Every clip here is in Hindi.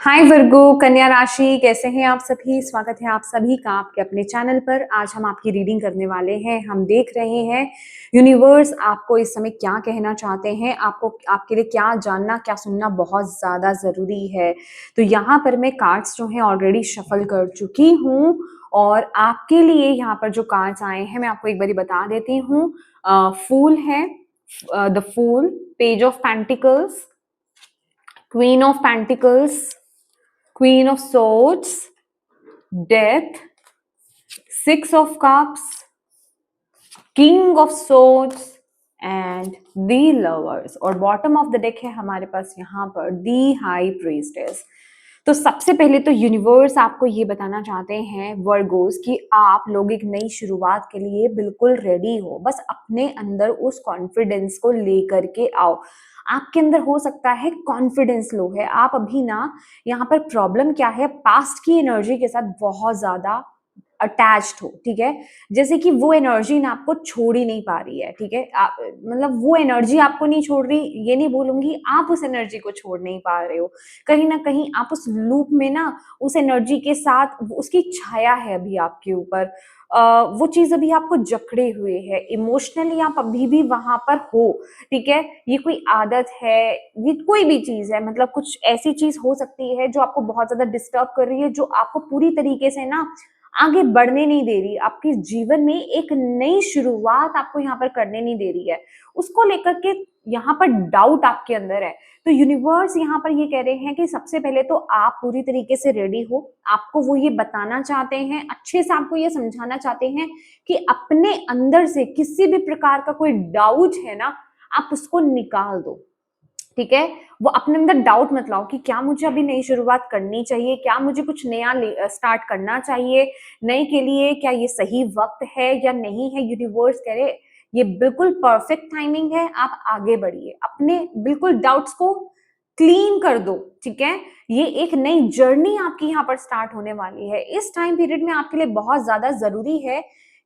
हाय वर्गो कन्या राशि, कैसे हैं आप सभी। स्वागत है आप सभी का आपके अपने चैनल पर। आज हम आपकी रीडिंग करने वाले हैं। हम देख रहे हैं यूनिवर्स आपको इस समय क्या कहना चाहते हैं, आपको आपके लिए क्या जानना क्या सुनना बहुत ज्यादा जरूरी है। तो यहाँ पर मैं कार्ड्स जो हैं ऑलरेडी शफल कर चुकी हूँ और आपके लिए यहाँ पर जो कार्ड्स आए हैं मैं आपको एक बारी बता देती हूँ। फूल है, the fool, page of pentacles, queen of pentacles, Queen of Swords, Death, Six of Cups, King of Swords and The Lovers। और बॉटम ऑफ द डेक है हमारे पास यहाँ पर The High Priestess। तो सबसे पहले तो यूनिवर्स आपको ये बताना चाहते हैं वर्गोस कि आप लोग एक नई शुरुआत के लिए बिल्कुल रेडी हो। बस अपने अंदर उस कॉन्फिडेंस को लेकर के आओ। आपके अंदर हो सकता है कॉन्फिडेंस लो है, आप अभी ना यहाँ पर प्रॉब्लम क्या है, पास्ट की एनर्जी के साथ बहुत ज्यादा अटैच्ड हो। ठीक है, जैसे कि वो एनर्जी ना आपको छोड़ ही नहीं पा रही है। ठीक है, मतलब वो एनर्जी आपको नहीं छोड़ रही, ये नहीं बोलूंगी, आप उस एनर्जी को छोड़ नहीं पा रहे हो। कहीं ना कहीं आप उस लूप में ना उस एनर्जी के साथ, उसकी छाया है अभी आपके ऊपर। वो चीज अभी आपको जकड़े हुए है, इमोशनली आप अभी भी वहां पर हो। ठीक है, ये कोई आदत है, ये कोई भी चीज है, मतलब कुछ ऐसी चीज हो सकती है जो आपको बहुत ज्यादा डिस्टर्ब कर रही है, जो आपको पूरी तरीके से ना आगे बढ़ने नहीं दे रही, आपके जीवन में एक नई शुरुआत आपको यहाँ पर करने नहीं दे रही है। उसको लेकर के यहाँ पर डाउट आपके अंदर है। तो यूनिवर्स यहाँ पर ये कह रहे हैं कि सबसे पहले तो आप पूरी तरीके से रेडी हो। आपको वो ये बताना चाहते हैं, अच्छे से आपको ये समझाना चाहते हैं कि अपने अंदर से किसी भी प्रकार का कोई डाउट है ना, आप उसको निकाल दो। ठीक है, वो अपने अंदर डाउट मत लाओ कि क्या मुझे अभी नई शुरुआत करनी चाहिए, क्या मुझे कुछ नया स्टार्ट करना चाहिए, नए के लिए क्या ये सही वक्त है या नहीं है। यूनिवर्स कह रहे ये बिल्कुल परफेक्ट टाइमिंग है, आप आगे बढ़िए, अपने बिल्कुल डाउट्स को क्लीन कर दो। ठीक है, ये एक नई जर्नी आपकी यहाँ पर स्टार्ट होने वाली है। इस टाइम पीरियड में आपके लिए बहुत ज्यादा जरूरी है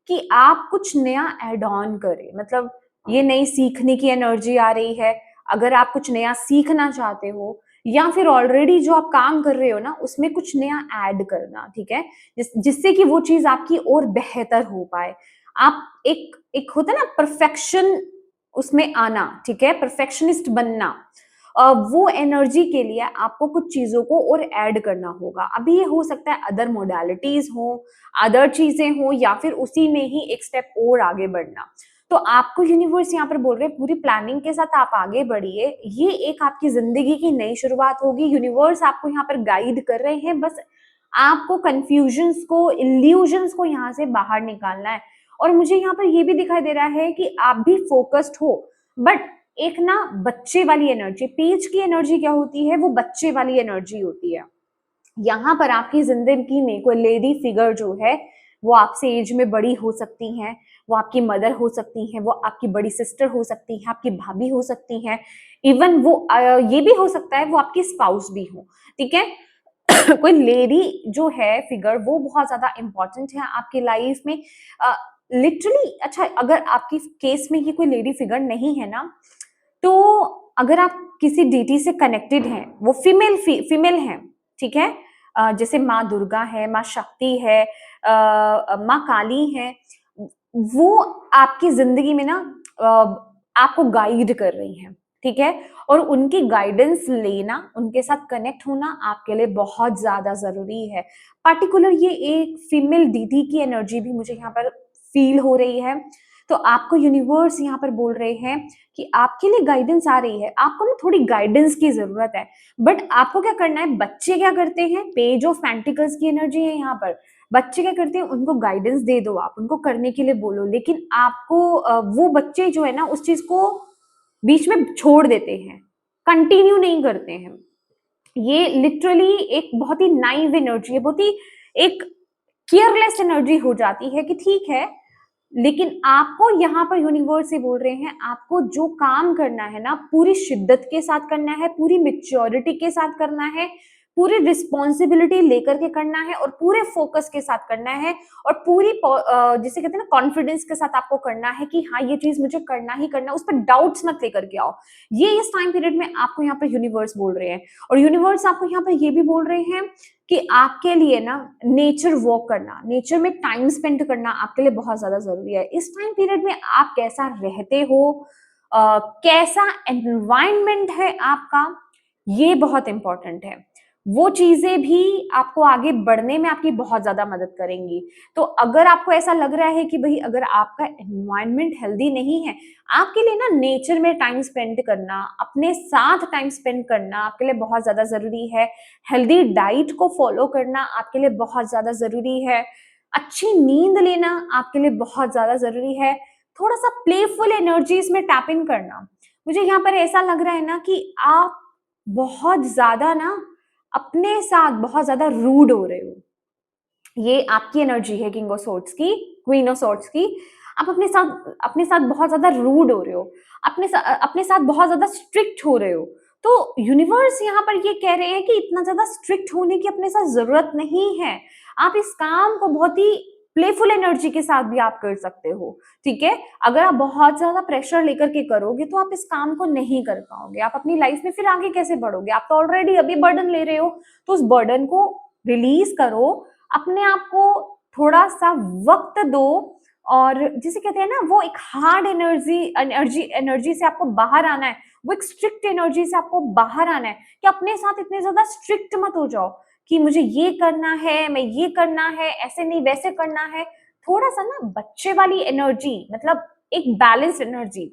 कि आप कुछ नया एड ऑन करें। मतलब ये नई सीखने की एनर्जी आ रही है। अगर आप कुछ नया सीखना चाहते हो या फिर ऑलरेडी जो आप काम कर रहे हो ना उसमें कुछ नया ऐड करना। ठीक है, जिससे कि वो चीज आपकी और बेहतर हो पाए। आप एक एक होता है ना परफेक्शन, उसमें आना। ठीक है, परफेक्शनिस्ट बनना। वो एनर्जी के लिए आपको कुछ चीजों को और ऐड करना होगा। अभी ये हो सकता है अदर मोडालिटीज हो, अदर चीजें हो, या फिर उसी में ही एक स्टेप और आगे बढ़ना। तो आपको यूनिवर्स यहाँ पर बोल रहे हैं पूरी प्लानिंग के साथ आप आगे बढ़िए। ये एक आपकी जिंदगी की नई शुरुआत होगी। यूनिवर्स आपको यहाँ पर गाइड कर रहे हैं, बस आपको कंफ्यूजन्स को, इल्यूजन्स को यहाँ से बाहर निकालना है। और मुझे यहाँ पर ये भी दिखाई दे रहा है कि आप भी फोकस्ड हो, बट एक ना बच्चे वाली एनर्जी, पेज की एनर्जी क्या होती है, वो बच्चे वाली एनर्जी होती है। यहाँ पर आपकी जिंदगी में कोई लेडी फिगर जो है वो आपसे एज में बड़ी हो सकती हैं, वो आपकी मदर हो सकती हैं, वो आपकी बड़ी सिस्टर हो सकती है, आपकी भाभी हो सकती हैं, इवन वो ये भी हो सकता है वो आपकी स्पाउस भी हो। ठीक है, कोई लेडी जो है फिगर वो बहुत ज्यादा इंपॉर्टेंट है आपकी लाइफ में। लिटरली अच्छा, अगर आपकी केस में ये कोई लेडी फिगर नहीं है ना, तो अगर आप किसी डीटी से कनेक्टेड हैं, वो फीमेल हैं। ठीक है, जैसे माँ दुर्गा है, माँ शक्ति है, माँ काली है, वो आपकी जिंदगी में ना आपको गाइड कर रही हैं। ठीक है, और उनकी गाइडेंस लेना, उनके साथ कनेक्ट होना आपके लिए बहुत ज्यादा जरूरी है। पर्टिकुलर ये एक फीमेल दीदी की एनर्जी भी मुझे यहाँ पर फील हो रही है। तो आपको यूनिवर्स यहाँ पर बोल रहे हैं कि आपके लिए गाइडेंस आ रही है, आपको ना थोड़ी गाइडेंस की जरूरत है। बट आपको क्या करना है, बच्चे क्या करते हैं, पेज ऑफ पेंटिकल्स की एनर्जी है यहाँ पर। बच्चे क्या करते हैं, उनको गाइडेंस दे दो, आप उनको करने के लिए बोलो, लेकिन आपको वो बच्चे जो है ना उस चीज को बीच में छोड़ देते हैं, कंटिन्यू नहीं करते हैं। ये लिटरली एक बहुत ही नाइव एनर्जी है, बहुत ही एक केयरलेस एनर्जी हो जाती है कि ठीक है, लेकिन आपको यहाँ पर यूनिवर्स से बोल रहे हैं आपको जो काम करना है ना पूरी शिद्दत के साथ करना है, पूरी मेच्योरिटी के साथ करना है, पूरी रिस्पॉन्सिबिलिटी लेकर के करना है और पूरे फोकस के साथ करना है और पूरी जिसे कहते हैं ना कॉन्फिडेंस के साथ आपको करना है कि हाँ ये चीज मुझे करना ही करना, उस पर डाउट्स मत लेकर के आओ। ये इस टाइम पीरियड में आपको यहाँ पर यूनिवर्स बोल रहे हैं। और यूनिवर्स आपको यहाँ पर ये भी बोल रहे हैं कि आपके लिए ना नेचर वॉक करना, नेचर में टाइम स्पेंड करना आपके लिए बहुत ज्यादा जरूरी है। इस टाइम पीरियड में आप कैसा रहते हो, कैसा एनवायरनमेंट है आपका, ये बहुत इंपॉर्टेंट है। वो चीजें भी आपको आगे बढ़ने में आपकी बहुत ज्यादा मदद करेंगी। तो अगर आपको ऐसा लग रहा है कि भाई अगर आपका एनवायरनमेंट हेल्दी नहीं है, आपके लिए ना नेचर में टाइम स्पेंड करना, अपने साथ टाइम स्पेंड करना आपके लिए बहुत ज्यादा जरूरी है। हेल्दी डाइट को फॉलो करना आपके लिए बहुत ज्यादा जरूरी है। अच्छी नींद लेना आपके लिए बहुत ज्यादा जरूरी है। थोड़ा सा प्लेफुल एनर्जीज में टैप इन करना। मुझे यहाँ पर ऐसा लग रहा है ना कि आप बहुत ज्यादा ना अपने साथ बहुत ज्यादा रूड हो रहे हो। ये आपकी एनर्जी है किंग ऑफ सोर्ड्स की, क्वीन ऑफ सोर्ड्स की। आप अपने साथ बहुत ज्यादा रूड हो रहे हो, अपने साथ बहुत ज्यादा स्ट्रिक्ट हो रहे हो। तो यूनिवर्स यहाँ पर ये कह रहे हैं कि इतना ज्यादा स्ट्रिक्ट होने की अपने साथ जरूरत नहीं है। आप इस काम को बहुत ही प्लेफुल एनर्जी के साथ भी आप कर सकते हो, ठीक है। अगर आप बहुत ज्यादा प्रेशर लेकर के करोगे तो आप इस काम को नहीं कर पाओगे। आप अपनी लाइफ में फिर आगे कैसे बढ़ोगे? आप तो ऑलरेडी अभी बर्डन ले रहे हो, तो उस बर्डन को रिलीज करो, अपने आप को थोड़ा सा वक्त दो। और जिसे कहते हैं ना, वो एक हार्ड एनर्जी से आपको बाहर आना है, वो एक स्ट्रिक्ट एनर्जी से आपको बाहर आना है कि अपने साथ इतने ज्यादा स्ट्रिक्ट मत हो जाओ कि मुझे ये करना है, मैं ये करना है, ऐसे नहीं वैसे करना है। थोड़ा सा ना बच्चे वाली एनर्जी, मतलब एक बैलेंस्ड एनर्जी।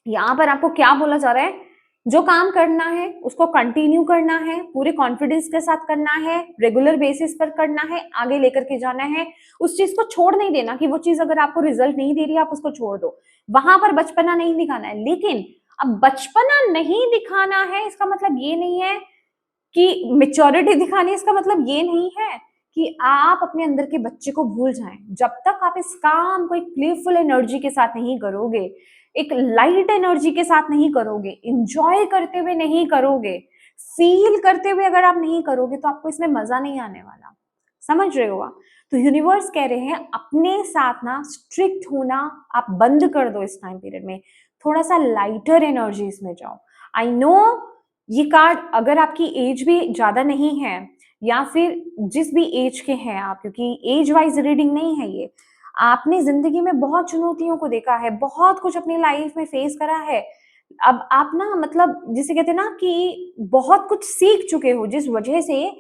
यहाँ पर आपको क्या बोला जा रहा है? जो काम करना है उसको कंटिन्यू करना है, पूरे कॉन्फिडेंस के साथ करना है, रेगुलर बेसिस पर करना है, आगे लेकर के जाना है। उस चीज को छोड़ नहीं देना कि वो चीज अगर आपको रिजल्ट नहीं दे रही है आप उसको छोड़ दो। वहां पर बचपना नहीं दिखाना है। लेकिन अब बचपना नहीं दिखाना है इसका मतलब ये नहीं है कि मेच्योरिटी दिखानी है, इसका मतलब ये नहीं है कि आप अपने अंदर के बच्चे को भूल जाएं। जब तक आप इस काम को एक प्लेफुल एनर्जी के साथ नहीं करोगे, एक लाइट एनर्जी के साथ नहीं करोगे, इंजॉय करते हुए नहीं करोगे, फील करते हुए अगर आप नहीं करोगे, तो आपको इसमें मजा नहीं आने वाला। समझ रहे हो आप? तो यूनिवर्स कह रहे हैं अपने साथ ना स्ट्रिक्ट होना आप बंद कर दो। इस टाइम पीरियड में थोड़ा सा लाइटर एनर्जीज में जाओ। आई नो ये कार्ड अगर आपकी एज भी ज्यादा नहीं है, या फिर जिस भी एज के हैं आप, क्योंकि एज वाइज रीडिंग नहीं है ये, आपने जिंदगी में बहुत चुनौतियों को देखा है, बहुत कुछ अपनी लाइफ में फेस करा है। अब आप ना मतलब जिसे कहते हैं ना कि बहुत कुछ सीख चुके हो, जिस वजह से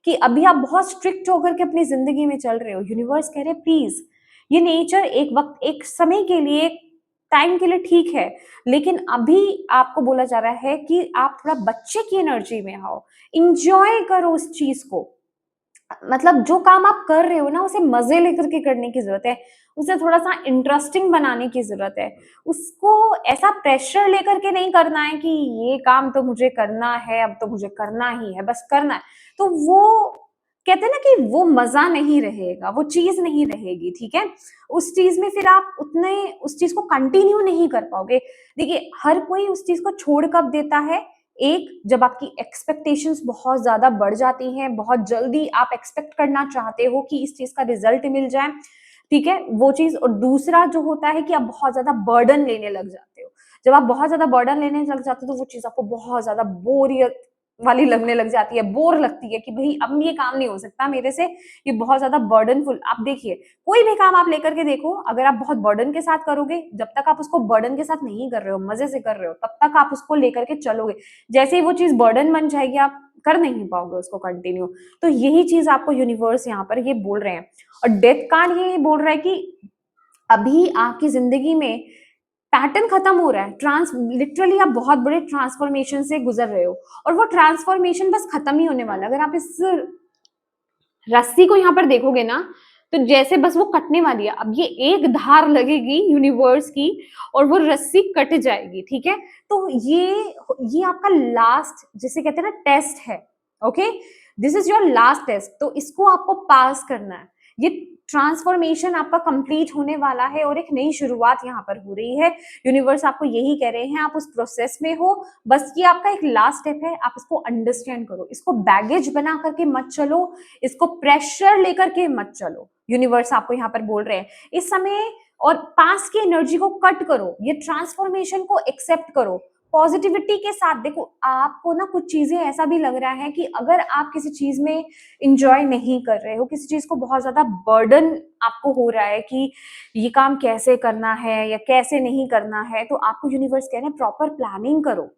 कि अभी आप बहुत स्ट्रिक्ट होकर के अपनी जिंदगी में चल रहे हो। यूनिवर्स कह रहे हैं प्लीज, ये नेचर एक वक्त एक समय के लिए, टाइम के लिए ठीक है, लेकिन अभी आपको बोला जा रहा है कि आप थोड़ा बच्चे की एनर्जी में आओ, इंजॉय करो उस चीज को। मतलब जो काम आप कर रहे हो ना, उसे मजे लेकर के करने की जरूरत है, उसे थोड़ा सा इंटरेस्टिंग बनाने की जरूरत है। उसको ऐसा प्रेशर लेकर के नहीं करना है कि ये काम तो मुझे करना है, अब तो मुझे करना ही है, बस करना है। तो वो कहते हैं ना कि वो मजा नहीं रहेगा, वो चीज नहीं रहेगी, ठीक है। उस चीज में फिर आप उतने उस चीज को कंटिन्यू नहीं कर पाओगे। देखिए हर कोई उस चीज को छोड़ कब देता है? एक, जब आपकी एक्सपेक्टेशंस बहुत ज्यादा बढ़ जाती हैं, बहुत जल्दी आप एक्सपेक्ट करना चाहते हो कि इस चीज का रिजल्ट मिल जाए, ठीक है, वो चीज। और दूसरा जो होता है कि आप बहुत ज्यादा बर्डन लेने लग जाते हो। जब आप बहुत ज्यादा बर्डन लेने लग जाते हो तो वो चीज आपको बहुत ज्यादा बोरियत वाली लगने लग जाती है, बोर लगती है कि भाई अब ये काम नहीं हो सकता मेरे से, ये बहुत ज्यादा बर्डनफुल। आप देखिए कोई भी काम आप लेकर के देखो, अगर आप बहुत बर्डन के साथ करोगे, जब तक आप उसको बर्डन के साथ नहीं कर रहे हो, मजे से कर रहे हो, तब तक आप उसको लेकर के चलोगे। जैसे ही वो चीज बर्डन बन जाएगी, आप कर नहीं पाओगे उसको कंटिन्यू। तो यही चीज आपको यूनिवर्स यहाँ पर ये बोल रहे हैं। और डेथ कार्ड ये बोल रहा है कि अभी आपकी जिंदगी में पैटर्न खत्म हो रहा है, लिटरली आप बहुत बड़े ट्रांसफॉर्मेशन से गुजर रहे हो, और वो ट्रांसफॉर्मेशन बस खत्म ही होने वाला है। अगर आप इस रस्सी को यहाँ पर देखोगे ना, तो जैसे बस वो कटने वाली है, अब ये एक धार लगेगी यूनिवर्स की और वो रस्सी कट जाएगी, ठीक है। तो ये आपका लास्ट, जिसे कहते हैं ना, टेस्ट है। Okay, this is your last test. तो इसको आपको पास करना है, ये ट्रांसफॉर्मेशन आपका कंप्लीट होने वाला है और एक नई शुरुआत यहाँ पर हो रही है। यूनिवर्स आपको यही कह रहे हैं, आप उस प्रोसेस में हो, बस ये आपका एक लास्ट स्टेप है, आप इसको अंडरस्टैंड करो, इसको बैगेज बना करके मत चलो, इसको प्रेशर लेकर के मत चलो। यूनिवर्स आपको यहाँ पर बोल रहे हैं इस समय, और पास की एनर्जी को कट करो, ये ट्रांसफॉर्मेशन को एक्सेप्ट करो पॉजिटिविटी के साथ। देखो आपको ना कुछ चीजें ऐसा भी लग रहा है कि अगर आप किसी चीज में इंजॉय नहीं कर रहे हो, किसी चीज को बहुत ज्यादा बर्डन आपको हो रहा है कि ये काम कैसे करना है या कैसे नहीं करना है, तो आपको यूनिवर्स कह रहे हैं प्रॉपर प्लानिंग करो।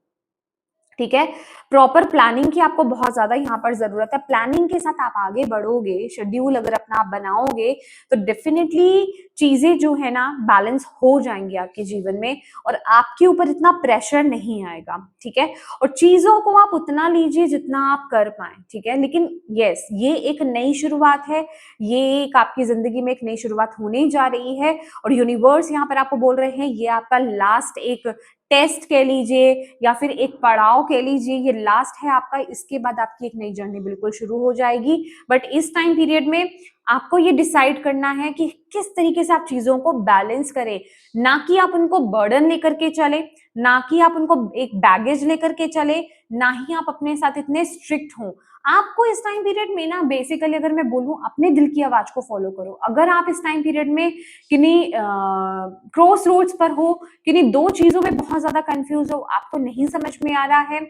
ठीक है, प्रॉपर प्लानिंग की आपको बहुत ज्यादा यहाँ पर जरूरत है। प्लानिंग के साथ आप आगे बढ़ोगे, शेड्यूल अगर अपना आप बनाओगे तो डेफिनेटली चीजें जो है ना बैलेंस हो जाएंगी आपके जीवन में, और आपके ऊपर इतना प्रेशर नहीं आएगा। ठीक है, और चीजों को आप उतना लीजिए जितना आप कर पाए। ठीक है, लेकिन यस, ये एक नई शुरुआत है, ये एक आपकी जिंदगी में एक नई शुरुआत होने जा रही है, और यूनिवर्स यहाँ पर आपको बोल रहे हैं ये आपका लास्ट एक टेस्ट कह लीजिए या फिर एक पड़ाव कह लीजिए, ये लास्ट है आपका। इसके बाद आपकी एक नई जर्नी बिल्कुल शुरू हो जाएगी। बट इस टाइम पीरियड में आपको ये डिसाइड करना है कि किस तरीके से आप चीजों को बैलेंस करें, ना कि आप उनको बर्डन लेकर के चले, ना कि आप उनको एक बैगेज लेकर के चले, ना ही आप अपने साथ इतने स्ट्रिक्ट हों। आपको इस टाइम पीरियड में ना बेसिकली अगर मैं बोलूं, अपने दिल की आवाज को फॉलो करो। अगर आप इस टाइम पीरियड में किन्हीं क्रॉस रोड्स पर हो, किन्हीं दो चीजों में बहुत ज्यादा कंफ्यूज हो, आपको नहीं समझ में आ रहा है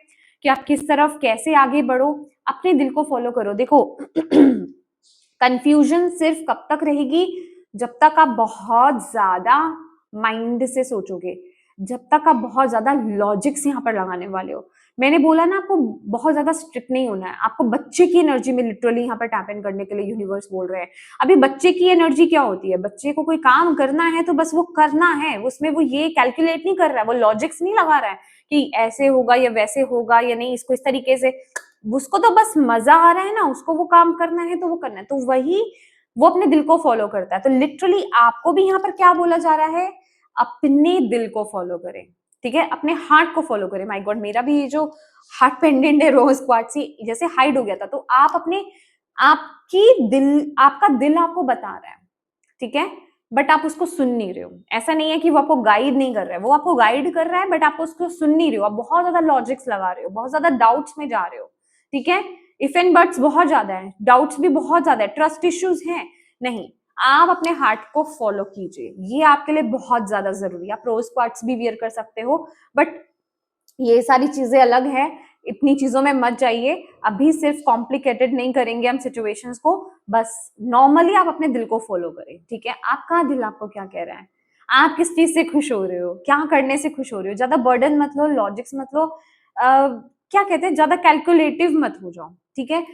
कि आप किस तरफ कैसे आगे बढ़ो, अपने दिल को फॉलो करो। देखो कंफ्यूजन सिर्फ कब तक रहेगी, जब तक आप बहुत ज्यादा माइंड से सोचोगे, जब तक आप बहुत ज्यादा लॉजिक्स यहाँ पर लगाने वाले हो। मैंने बोला ना, आपको बहुत ज्यादा स्ट्रिक्ट नहीं होना है, आपको बच्चे की एनर्जी में लिटरली यहाँ पर टैप इन करने के लिए यूनिवर्स बोल रहे हैं। अभी बच्चे की एनर्जी क्या होती है, बच्चे को कोई काम करना है तो बस वो करना है, उसमें वो ये कैलकुलेट नहीं कर रहा है, वो लॉजिक्स नहीं लगा रहा है कि ऐसे होगा या वैसे होगा या नहीं, इसको इस तरीके से। उसको तो बस मजा आ रहा है ना, उसको वो काम करना है तो वो करना है, तो वही वो अपने दिल को फॉलो करता है। तो लिटरली आपको भी यहाँ पर क्या बोला जा रहा है, अपने दिल को फॉलो करें। ठीक है, अपने हार्ट को फॉलो करें। माय गॉड, मेरा भी ये जो हार्ट पेंडेंट है रोज क्वार्ट्ज जैसे हाइड हो गया था, तो आप अपने आपका दिल आपको बता रहा है। ठीक है, बट आप उसको सुन नहीं रहे हो। ऐसा नहीं है कि वो आपको गाइड नहीं कर रहा है, वो आपको गाइड कर रहा है, बट आप उसको सुन नहीं रहे हो। आप बहुत ज्यादा लॉजिक्स लगा रहे हो, बहुत ज्यादा डाउट्स में जा रहे हो। ठीक है, इफ एंड बट्स बहुत ज्यादा है, डाउट्स भी बहुत ज्यादा है, ट्रस्ट इश्यूज हैं। नहीं, आप अपने हार्ट को फॉलो कीजिए, ये आपके लिए बहुत ज्यादा जरूरी है। आप रोज क्वार्ट्स भी वियर कर सकते हो, बट ये सारी चीजें अलग है, इतनी चीजों में मत जाइए। अभी सिर्फ कॉम्प्लिकेटेड नहीं करेंगे हम सिचुएशंस को, बस नॉर्मली आप अपने दिल को फॉलो करें। ठीक है, आपका दिल आपको क्या कह रहा है, आप किस चीज से खुश हो रहे हो, क्या करने से खुश हो रहे हो। ज्यादा बर्डन मत लो, लॉजिक्स मत लो, क्या कहते हैं, ज्यादा कैलकुलेटिव मत हो जाओ। ठीक है,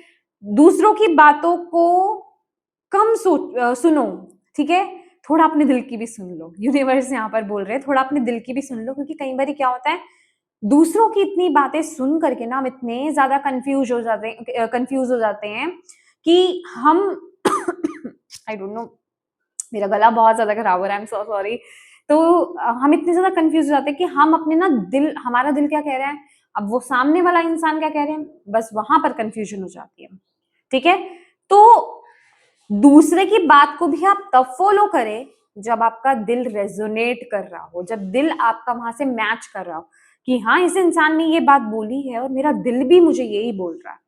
दूसरों की बातों को कम सुनो। ठीक है, थोड़ा अपने दिल की भी सुन लो। यूनिवर्स यहाँ पर बोल रहे हैं थोड़ा अपने दिल की भी सुन लो, क्योंकि कई बार क्या होता है, दूसरों की इतनी बातें सुन करके ना हम इतने ज्यादा कंफ्यूज हो जाते हैं कि हम आई डोंट नो, मेरा गला बहुत ज्यादा खराब हो रहा है, आई एम सो सॉरी। तो हम इतने ज्यादा कंफ्यूज हो जाते हैं कि हम अपने ना दिल, हमारा दिल क्या कह रहा है, अब वो सामने वाला इंसान क्या कह रहे हैं, बस वहां पर कंफ्यूजन हो जाती है। ठीक है, तो दूसरे की बात को भी आप तब फॉलो करें जब आपका दिल रेजोनेट कर रहा हो, जब दिल आपका वहां से मैच कर रहा हो कि हाँ, इस इंसान ने ये बात बोली है और मेरा दिल भी मुझे यही बोल रहा है।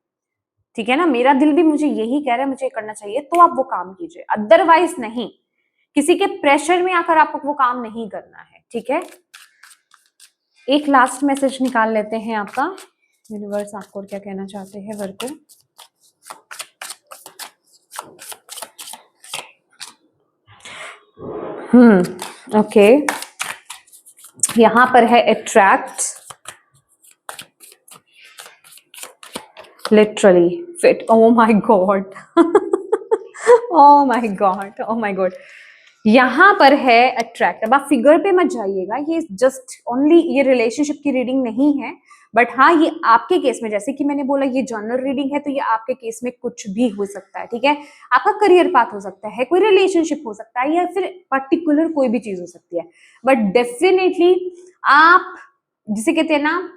ठीक है ना, मेरा दिल भी मुझे यही कह रहा है, मुझे करना चाहिए, तो आप वो काम कीजिए। अदरवाइज नहीं, किसी के प्रेशर में आकर आपको वो काम नहीं करना है। ठीक है, एक लास्ट मैसेज निकाल लेते हैं आपका, यूनिवर्स आपको क्या कहना चाहते हैं वर्क को। ओके, यहां पर है attract, literally fit, oh my God oh my God, oh my God, यहां पर है अट्रैक्ट। अब आप फिगर पे मत जाइएगा, ये जस्ट ओनली, ये रिलेशनशिप की रीडिंग नहीं है, बट हाँ, ये आपके केस में, जैसे कि मैंने बोला ये जनरल रीडिंग है, तो ये आपके केस में कुछ भी हो सकता है। ठीक है, आपका करियर पाथ हो सकता है, कोई रिलेशनशिप हो सकता है, या फिर पर्टिकुलर कोई भी चीज हो सकती है, बट डेफिनेटली आप जिसे कहते हैं ना,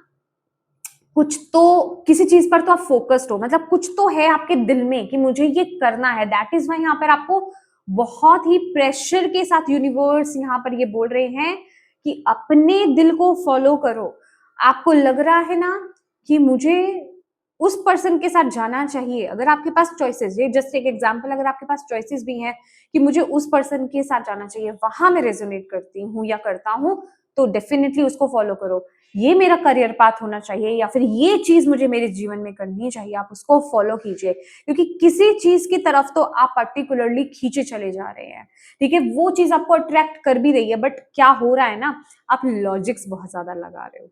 कुछ तो किसी चीज पर तो आप फोकस्ड हो, मतलब कुछ तो है आपके दिल में कि मुझे ये करना है। दैट इज वाई यहाँ पर आपको बहुत ही प्रेशर के साथ यूनिवर्स यहाँ पर ये बोल रहे हैं कि अपने दिल को फॉलो करो। आपको लग रहा है ना कि मुझे उस पर्सन के साथ जाना चाहिए, अगर आपके पास चॉइसेस, ये जस्ट एक एग्जांपल, अगर आपके पास चॉइसेस भी हैं कि मुझे उस पर्सन के साथ जाना चाहिए, वहां मैं रेजोनेट करती हूँ या करता हूँ, तो डेफिनेटली उसको फॉलो करो। ये मेरा करियर पाथ होना चाहिए या फिर ये चीज मुझे मेरे जीवन में करनी चाहिए, आप उसको फॉलो कीजिए, क्योंकि किसी चीज की तरफ तो आप पर्टिकुलरली खींचे चले जा रहे हैं। ठीक है, वो चीज आपको अट्रैक्ट कर भी रही है, बट क्या हो रहा है ना, आप लॉजिक्स बहुत ज्यादा लगा रहे हो।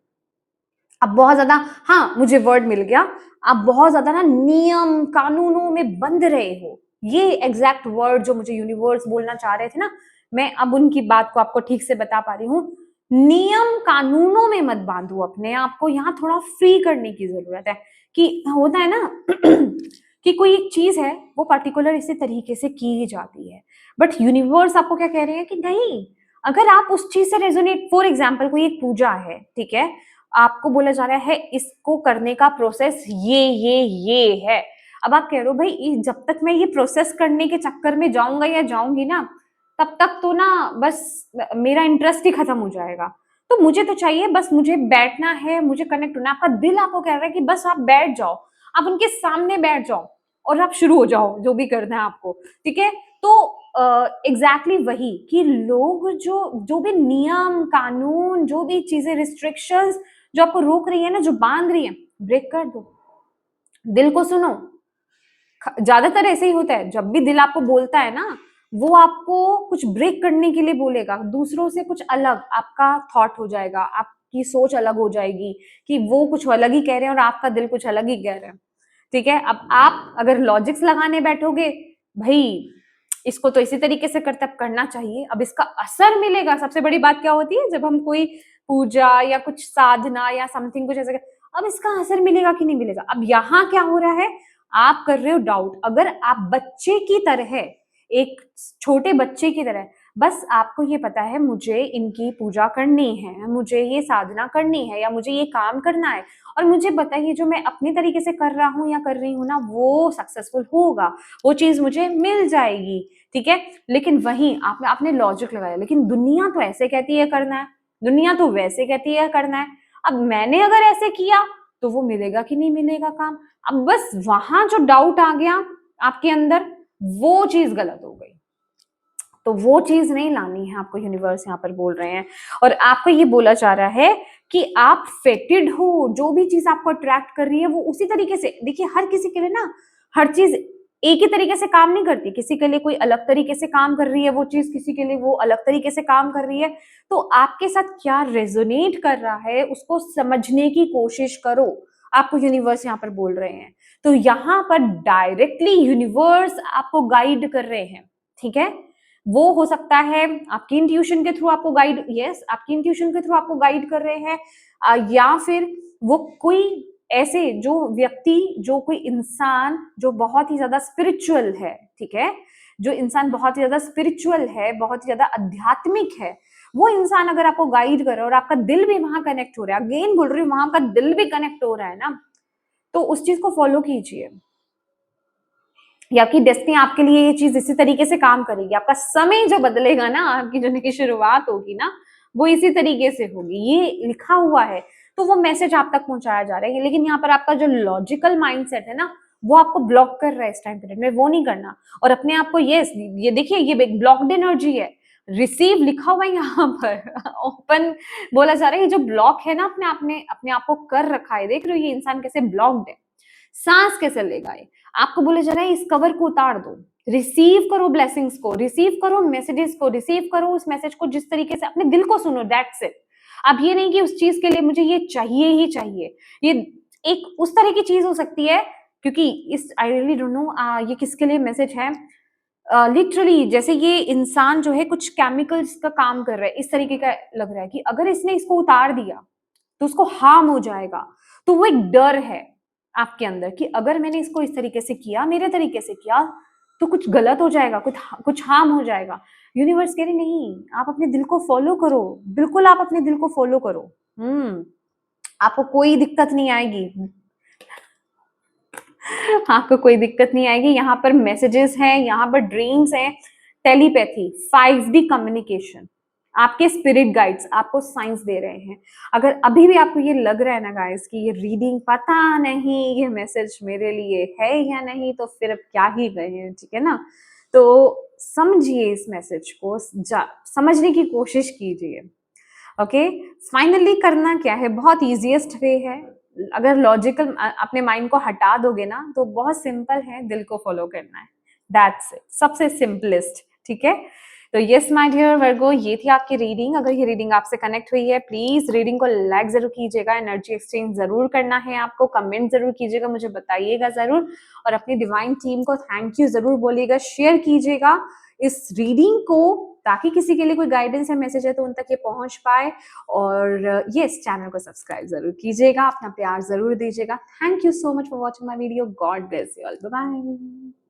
अब बहुत ज्यादा, हाँ मुझे वर्ड मिल गया, आप बहुत ज्यादा ना नियम कानूनों में बंध रहे हो। ये एग्जैक्ट वर्ड जो मुझे यूनिवर्स बोलना चाह रहे थे ना, मैं अब उनकी बात को आपको ठीक से बता पा रही हूँ। नियम कानूनों में मत बांधो अपने आप को, यहाँ थोड़ा फ्री करने की जरूरत है। कि होता है ना कि कोई एक चीज है वो पर्टिकुलर इसी तरीके से की जाती है, बट यूनिवर्स आपको क्या कह रहे हैं कि नहीं, अगर आप उस चीज से रेजोनेट, फॉर एग्जाम्पल कोई एक पूजा है, ठीक है, आपको बोला जा रहा है इसको करने का प्रोसेस ये है। अब आप कह रहे हो भाई जब तक मैं ये प्रोसेस करने के चक्कर में जाऊंगा या जाऊंगी ना, तब तक तो ना बस मेरा इंटरेस्ट ही खत्म हो जाएगा। तो मुझे तो चाहिए, बस मुझे बैठना है, मुझे कनेक्ट होना। आपका दिल आपको कह रहा है कि बस आप बैठ जाओ, आप उनके सामने बैठ जाओ और आप शुरू हो जाओ जो भी करना है आपको। ठीक है, तो एग्जैक्टली वही कि लोग जो जो भी नियम कानून, जो भी चीजें, रिस्ट्रिक्शंस जो आपको रोक रही है ना, जो बांध रही है, ब्रेक कर दो। दिल को सुनो। ज्यादातर ऐसे ही होता है, जब भी दिल आपको बोलता है ना, वो आपको कुछ ब्रेक करने के लिए बोलेगा, दूसरों से कुछ अलग आपका थॉट हो जाएगा, आपकी सोच अलग हो जाएगी कि वो कुछ अलग ही कह रहे हैं और आपका दिल कुछ अलग ही कह रहा है। ठीक है, अब आप अगर लॉजिक्स लगाने बैठोगे, भाई इसको तो इसी तरीके से करते करना चाहिए, अब इसका असर मिलेगा। सबसे बड़ी बात क्या होती है, जब हम कोई पूजा या कुछ साधना या समथिंग कुछ ऐसा, अब इसका असर मिलेगा कि नहीं मिलेगा। अब यहाँ क्या हो रहा है, आप कर रहे हो डाउट। अगर आप बच्चे की तरह, एक छोटे बच्चे की तरह, बस आपको ये पता है मुझे इनकी पूजा करनी है, मुझे ये साधना करनी है, या मुझे ये काम करना है, और मुझे बताइए जो मैं अपनी तरीके से कर रहा हूँ या कर रही हूँ ना, वो सक्सेसफुल होगा, वो चीज मुझे मिल जाएगी। ठीक है, लेकिन वहीं आपने लॉजिक लगाया, लेकिन दुनिया तो ऐसे कहती है करना है, दुनिया तो वैसे कहती है करना है, अब मैंने अगर ऐसे किया तो वो मिलेगा कि नहीं मिलेगा काम। अब बस वहां जो डाउट आ गया आपके अंदर, वो चीज गलत हो गई। तो वो चीज नहीं लानी है आपको, यूनिवर्स यहाँ पर बोल रहे हैं। और आपको ये बोला जा रहा है कि आप फेटेड हो, जो भी चीज आपको अट्रैक्ट कर रही है वो उसी तरीके से, देखिए हर किसी के लिए ना हर चीज एक ही तरीके से काम नहीं करती, किसी के लिए कोई अलग तरीके से काम कर रही है वो चीज, किसी के लिए वो अलग तरीके से काम कर रही है। तो आपके साथ क्या रेजोनेट कर रहा है उसको समझने की कोशिश करो, आपको यूनिवर्स यहाँ पर बोल रहे हैं। तो यहाँ पर डायरेक्टली यूनिवर्स आपको गाइड कर रहे हैं। ठीक है, वो हो सकता है आपकी इंट्यूशन के थ्रू आपको गाइड, यस आपकी इंट्यूशन के थ्रू आपको गाइड कर रहे हैं, या फिर वो कोई ऐसे जो व्यक्ति, जो कोई इंसान जो बहुत ही ज्यादा स्पिरिचुअल है, ठीक है, जो इंसान बहुत ही ज्यादा स्पिरिचुअल है, बहुत ही ज्यादा आध्यात्मिक है, वो इंसान अगर आपको गाइड कर रहा है और आपका दिल भी वहां कनेक्ट हो रहा है, अगेन बोल रही हूँ वहां का दिल भी कनेक्ट हो रहा है ना, तो उस चीज को फॉलो कीजिए। या आपकी डेस्टिनी आपके लिए ये चीज इसी तरीके से काम करेगी, आपका समय जो बदलेगा ना, आपकी जर्नी की शुरुआत होगी ना, वो इसी तरीके से होगी, ये लिखा हुआ है। तो वो मैसेज आप तक पहुंचाया जा रहा है, लेकिन यहाँ पर आपका जो लॉजिकल माइंडसेट है ना, वो आपको ब्लॉक कर रहा है इस टाइम पीरियड में, वो नहीं करना। और अपने आप को ये देखिए, ये ब्लॉक्ड एनर्जी है, रिसीव लिखा हुआ है यहाँ पर ओपन बोला जा रहा है, ये जो ब्लॉक है ना अपने आप को कर रखा है, देख रहे हो ये इंसान कैसे ब्लॉक्ड है, सांस कैसे लेगा ये, आपको बोले जा रहा है इस कवर को उतार दो, रिसीव करो ब्लेसिंग्स को, रिसीव करो मैसेजेस को, रिसीव करो उस मैसेज को जिस तरीके से, अपने दिल को सुनो, दैट्स इट। अब ये नहीं कि उस चीज के लिए मुझे ये चाहिए ही चाहिए, ये एक उस तरह की चीज हो सकती है, क्योंकि इस आई रियली डोंट नो ये किसके लिए मैसेज है। लिटरली जैसे ये इंसान जो है कुछ केमिकल्स का काम कर रहा है, इस तरीके का लग रहा है कि अगर इसने इसको उतार दिया तो उसको हार्म हो जाएगा। तो वो एक डर है आपके अंदर कि अगर मैंने इसको इस तरीके से किया, मेरे तरीके से किया, तो कुछ गलत हो जाएगा, कुछ हार्म हो जाएगा। यूनिवर्स कह रही नहीं, आप अपने दिल को फॉलो करो, बिल्कुल आप अपने दिल को फॉलो करो। आपको कोई दिक्कत नहीं आएगी, आपको कोई दिक्कत नहीं आएगी। यहाँ पर मैसेजेस हैं, यहाँ पर ड्रीम्स हैं, टेलीपैथी, 5D कम्युनिकेशन, आपके स्पिरिट गाइड्स आपको साइंस दे रहे हैं। अगर अभी भी आपको ये लग रहा है ना गाइस कि ये रीडिंग पता नहीं ये मैसेज मेरे लिए है या नहीं, तो फिर अब क्या ही कहें, ठीक है ना। तो समझिए इस मैसेज को, समझने की कोशिश कीजिए। ओके, फाइनली करना क्या है, बहुत इजीएस्ट वे है। अगर लॉजिकल अपने माइंड को हटा दोगे ना, तो बहुत सिंपल है, दिल को फॉलो करना है, दैट्स इट, सबसे सिंपलेस्ट, ठीक है। तो यस माय डियर वर्गो, ये थी आपकी रीडिंग। अगर ये रीडिंग आपसे कनेक्ट हुई है, प्लीज रीडिंग को लाइक जरूर कीजिएगा, एनर्जी एक्सचेंज जरूर करना है आपको, कमेंट जरूर कीजिएगा, मुझे बताइएगा जरूर, और अपनी डिवाइन टीम को थैंक यू जरूर बोलिएगा, शेयर कीजिएगा इस रीडिंग को, ताकि किसी के लिए कोई गाइडेंस या मैसेज है तो उन तक ये पहुंच पाए। और ये इस चैनल को सब्सक्राइब जरूर कीजिएगा, अपना प्यार जरूर दीजिएगा। Thank you so much for watching my video, God bless you all, bye bye.